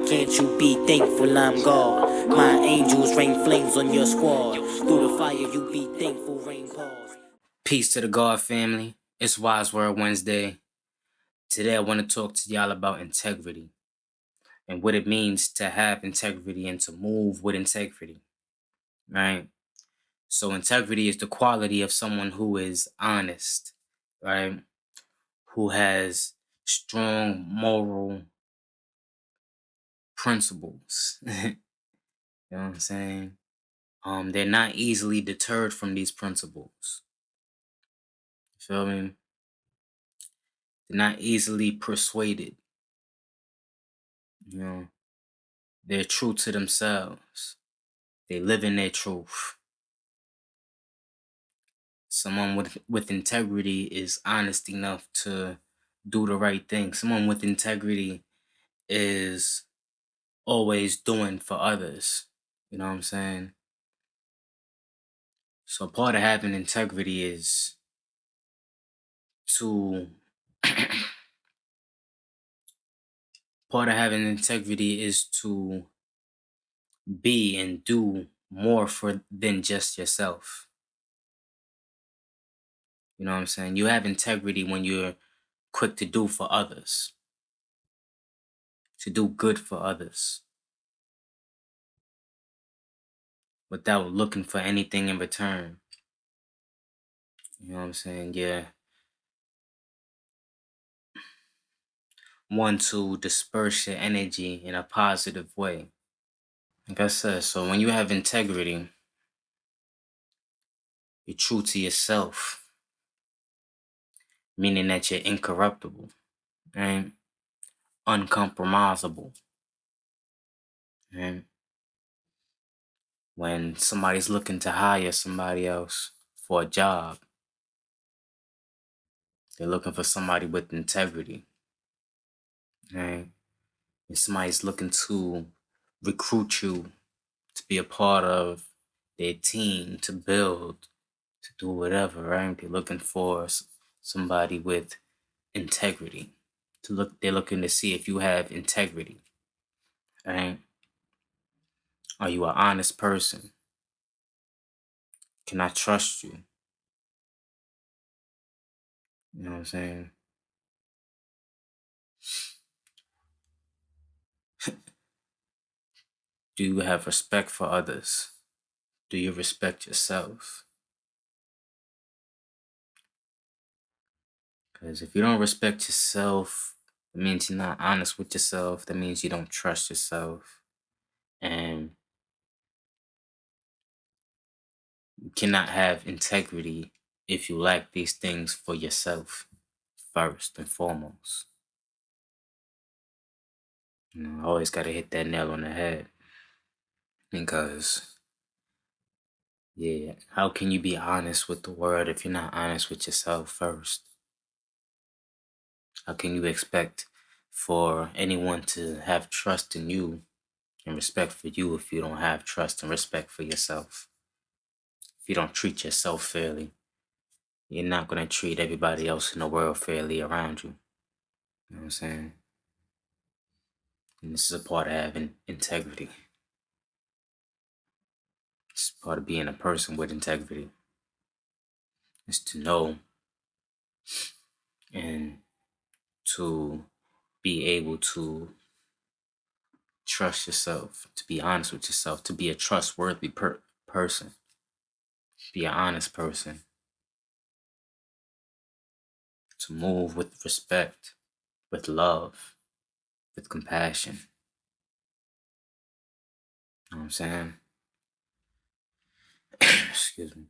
can't you be thankful I'm God? My angels rain flames on your squad. Through the fire you be thankful, rain pause. Peace to the God family. It's Wise Word Wednesday. Today I want to talk to y'all about integrity and what it means to have integrity and to move with integrity, right? So integrity is the quality of someone who is honest, right? Who has strong moral principles. You know what I'm saying? They're not easily deterred from these principles. You feel me? They're not easily persuaded. You know, they're true to themselves. They live in their truth. Someone with integrity is honest enough to do the right thing. Someone with integrity is always doing for others. You know what I'm saying? So part of having integrity is to be and do more for than just yourself. You know what I'm saying? You have integrity when you're quick to do for others, to do good for others, without looking for anything in return. You know what I'm saying? Yeah. One, to disperse your energy in a positive way. Like I said, so when you have integrity, you're true to yourself, meaning that you're incorruptible, right? Uncompromisable. Right? When somebody's looking to hire somebody else for a job, they're looking for somebody with integrity. Right? If somebody's looking to recruit you to be a part of their team, to build, to do whatever, right? They're looking for somebody with integrity. They're looking to see if you have integrity, right? Are you an honest person? Can I trust you? You know what I'm saying? Do you have respect for others? Do you respect yourself? Because if you don't respect yourself, it means you're not honest with yourself. That means you don't trust yourself. And you cannot have integrity if you lack these things for yourself first and foremost. You know, I always got to hit that nail on the head. Because, yeah, how can you be honest with the world if you're not honest with yourself first? How can you expect for anyone to have trust in you and respect for you if you don't have trust and respect for yourself? If you don't treat yourself fairly, you're not going to treat everybody else in the world fairly around you. You know what I'm saying? And this is a part of having integrity. It's part of being a person with integrity. It's to know and to be able to trust yourself, to be honest with yourself, to be a trustworthy person, be an honest person, to move with respect, with love, with compassion. You know what I'm saying? Excuse me.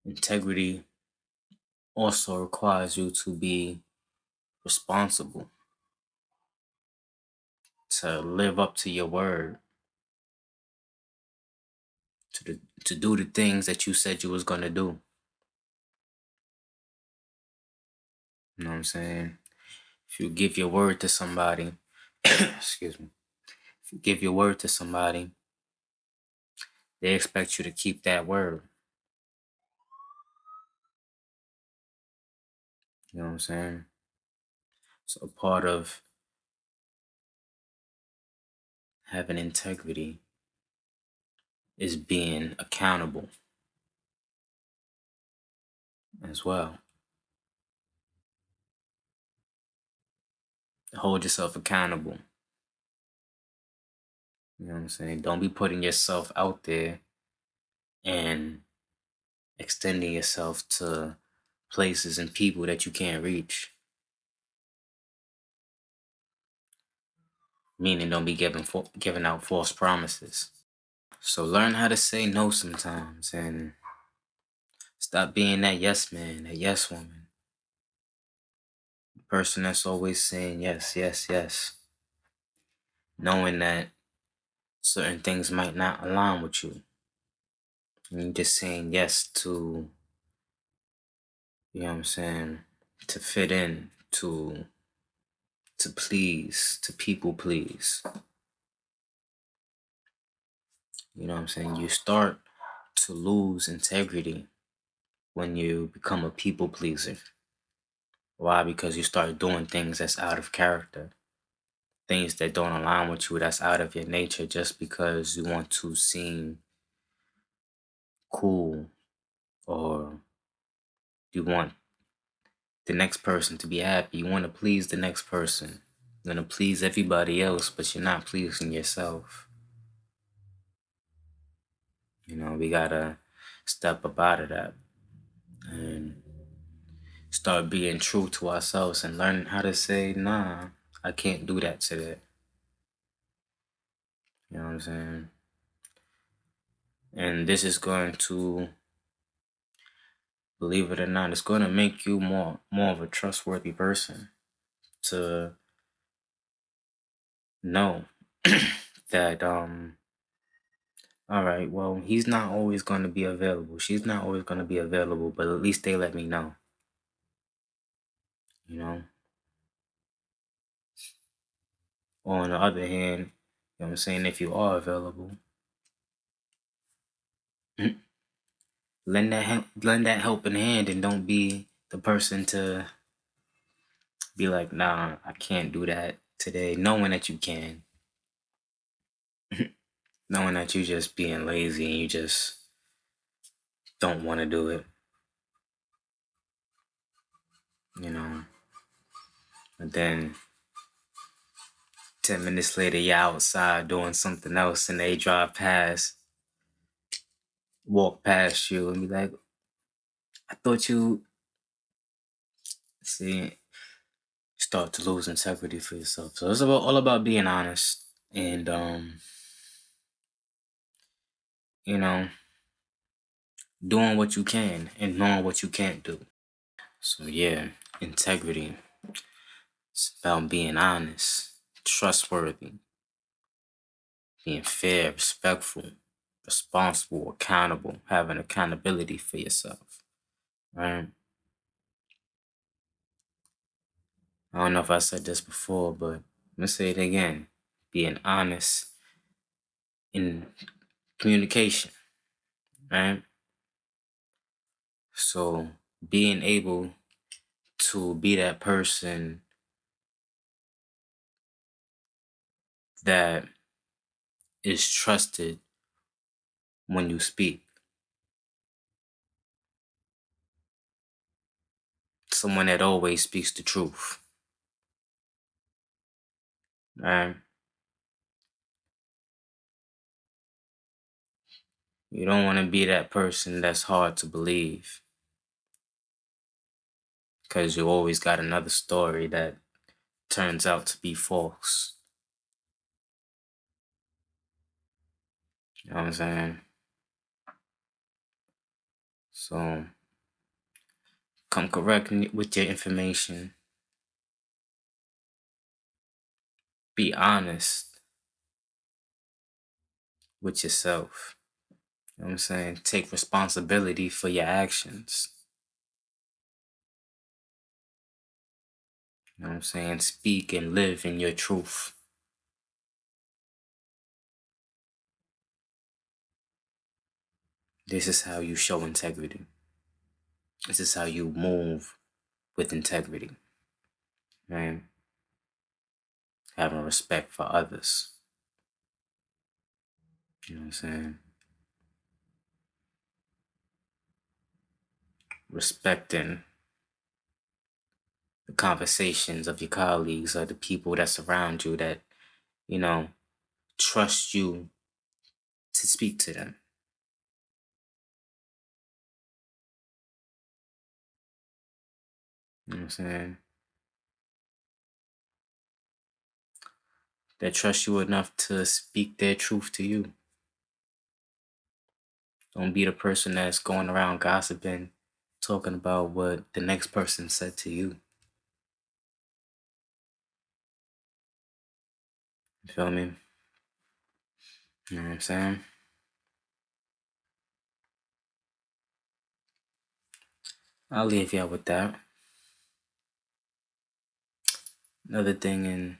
Integrity also requires you to be responsible, to live up to your word, to do the things that you said you was going to do. You know what I'm saying? If you give your word to somebody, excuse me, if you give your word to somebody, they expect you to keep that word. You know what I'm saying? So part of having integrity is being accountable as well. Hold yourself accountable. You know what I'm saying? Don't be putting yourself out there and extending yourself to places and people that you can't reach. Meaning, don't be giving out false promises. So learn how to say no sometimes and stop being that yes man, that yes woman. The person that's always saying yes, yes, yes. Knowing that certain things might not align with you. And you're just saying yes to, you know what I'm saying, to fit in, to please, to people please. You know what I'm saying? You start to lose integrity when you become a people pleaser. Why? Because you start doing things that's out of character. Things that don't align with you, that's out of your nature, just because you want to seem cool or you want the next person to be happy. You want to please the next person. You're going to please everybody else, but you're not pleasing yourself. You know, we got to step up out of that and start being true to ourselves and learn how to say, nah, I can't do that today. You know what I'm saying? And this is going to, believe it or not, it's going to make you more of a trustworthy person to know that, all right, well, he's not always going to be available. She's not always going to be available, but at least they let me know. You know? Or on the other hand, you know what I'm saying, if you are available, lend that helping hand and don't be the person to be like, nah, I can't do that today, knowing that you can. Knowing that you're just being lazy and you just don't want to do it. You know? And then 10 minutes later, you're outside doing something else and they walk past you and be like, I thought you, see, start to lose integrity for yourself. So it's all about being honest and, you know, doing what you can and knowing what you can't do. So yeah, integrity. It's about being honest, trustworthy, being fair, respectful, responsible, accountable, having accountability for yourself. Right? I don't know if I said this before, but I'm gonna say it again. Being honest in communication. Right? So being able to be that person that is trusted when you speak. Someone that always speaks the truth. Right? You don't want to be that person that's hard to believe. Because you always got another story that turns out to be false. You know what I'm saying? So come correct with your information. Be honest with yourself. You know what I'm saying? Take responsibility for your actions. You know what I'm saying? Speak and live in your truth. This is how you show integrity. This is how you move with integrity. Right? Having respect for others. You know what I'm saying? Respecting the conversations of your colleagues or the people that surround you that, you know, trust you to speak to them. You know what I'm saying? That trust you enough to speak their truth to you. Don't be the person that's going around gossiping, talking about what the next person said to you. You feel me? You know what I'm saying? I'll leave y'all with that. Another thing, and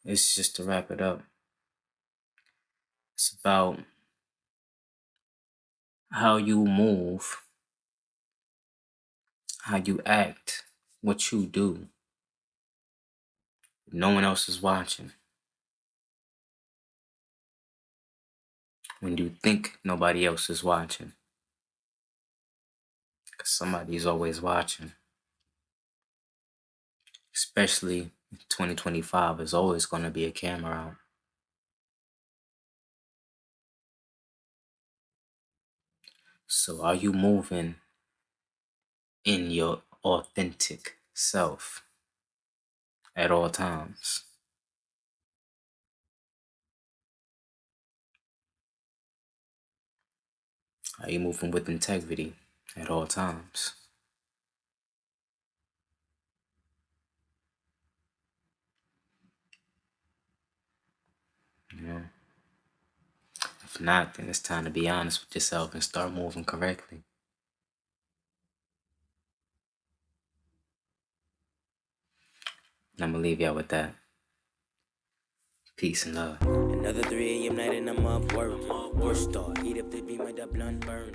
it's just to wrap it up. It's about how you move, how you act, what you do. No one else is watching. When you think nobody else is watching, because somebody's always watching. Especially 2025, there's always going to be a camera out. So are you moving in your authentic self at all times? Are you moving with integrity at all times? You know? If not, then it's time to be honest with yourself and start moving correctly. And I'm going to leave y'all with that. Peace and love. Another 3 a.m. night and I'm up work. Worst start, heat up the beam, my blunt burn.